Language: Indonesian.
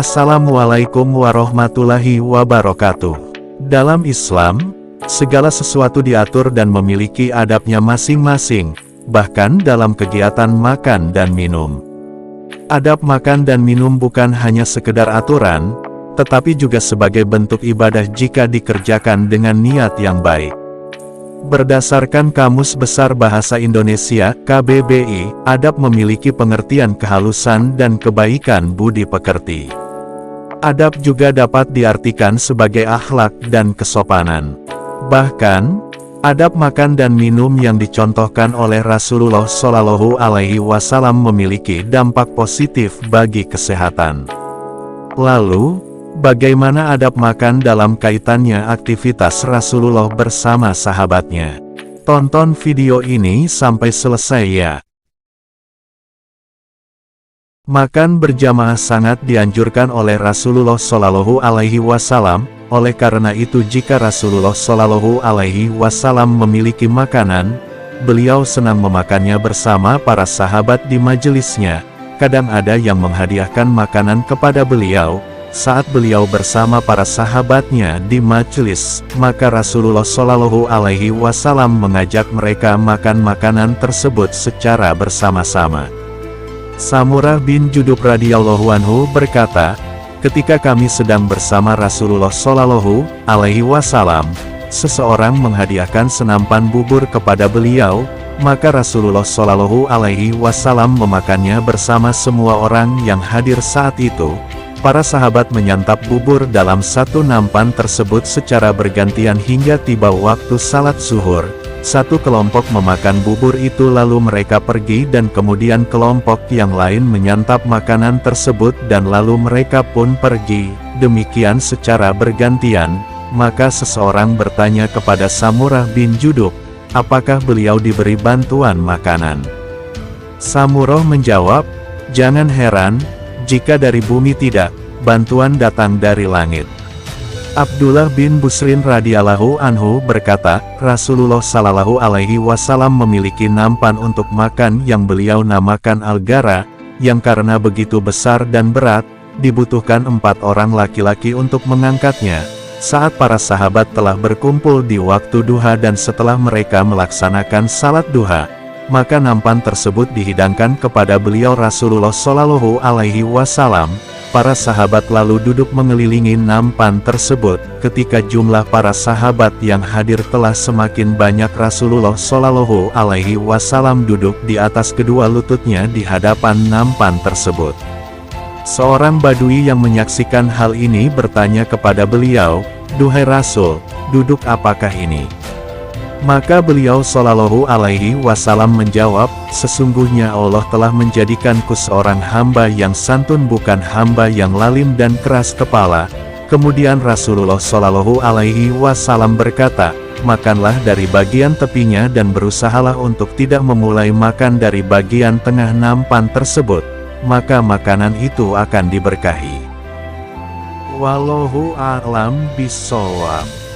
Assalamualaikum warahmatullahi wabarakatuh. Dalam Islam, segala sesuatu diatur dan memiliki adabnya masing-masing, bahkan dalam kegiatan makan dan minum. Adab makan dan minum bukan hanya sekedar aturan, tetapi juga sebagai bentuk ibadah jika dikerjakan dengan niat yang baik. Berdasarkan Kamus Besar Bahasa Indonesia, KBBI, adab memiliki pengertian kehalusan dan kebaikan budi pekerti. Adab juga dapat diartikan sebagai akhlak dan kesopanan. Bahkan, adab makan dan minum yang dicontohkan oleh Rasulullah Shallallahu Alaihi Wasallam memiliki dampak positif bagi kesehatan. Lalu, bagaimana adab makan dalam kaitannya aktivitas Rasulullah bersama sahabatnya? Tonton video ini sampai selesai ya. Makan berjamaah sangat dianjurkan oleh Rasulullah Shallallahu Alaihi Wasallam. Oleh karena itu, jika Rasulullah Shallallahu Alaihi Wasallam memiliki makanan, beliau senang memakannya bersama para sahabat di majelisnya. Kadang ada yang menghadiahkan makanan kepada beliau. Saat beliau bersama para sahabatnya di majelis, maka Rasulullah Shallallahu Alaihi Wasallam mengajak mereka makan makanan tersebut secara bersama-sama. Samurah bin Jundub radhiyallahu anhu berkata, ketika kami sedang bersama Rasulullah Shallallahu Alaihi Wasallam, seseorang menghadiahkan senampan bubur kepada beliau, maka Rasulullah Shallallahu Alaihi Wasallam memakannya bersama semua orang yang hadir saat itu. Para sahabat menyantap bubur dalam satu nampan tersebut secara bergantian hingga tiba waktu salat zuhur. Satu kelompok memakan bubur itu lalu mereka pergi dan kemudian kelompok yang lain menyantap makanan tersebut dan lalu mereka pun pergi. Demikian secara bergantian. Maka seseorang bertanya kepada Samurah bin Jundub, apakah beliau diberi bantuan makanan? Samurah menjawab, jangan heran, jika dari bumi tidak, bantuan datang dari langit. Abdullah bin Busrin radhiyallahu anhu berkata, Rasulullah Shallallahu Alaihi Wasallam memiliki nampan untuk makan yang beliau namakan Al-Gara, yang karena begitu besar dan berat, dibutuhkan 4 orang laki-laki untuk mengangkatnya. Saat para sahabat telah berkumpul di waktu duha dan setelah mereka melaksanakan salat duha, maka nampan tersebut dihidangkan kepada beliau Rasulullah Shallallahu Alaihi Wasallam. Para sahabat lalu duduk mengelilingi nampan tersebut. Ketika jumlah para sahabat yang hadir telah semakin banyak, Rasulullah Shallallahu Alaihi Wasallam duduk di atas kedua lututnya di hadapan nampan tersebut. Seorang badui yang menyaksikan hal ini bertanya kepada beliau, "Duhai Rasul, duduk apakah ini?" Maka beliau Shallallahu Alaihi Wasallam menjawab, sesungguhnya Allah telah menjadikanku seorang hamba yang santun, bukan hamba yang lalim dan keras kepala. Kemudian Rasulullah Shallallahu Alaihi Wasallam berkata, makanlah dari bagian tepinya dan berusahalah untuk tidak memulai makan dari bagian tengah nampan tersebut, maka makanan itu akan diberkahi. Wallahu a'lam bishawab.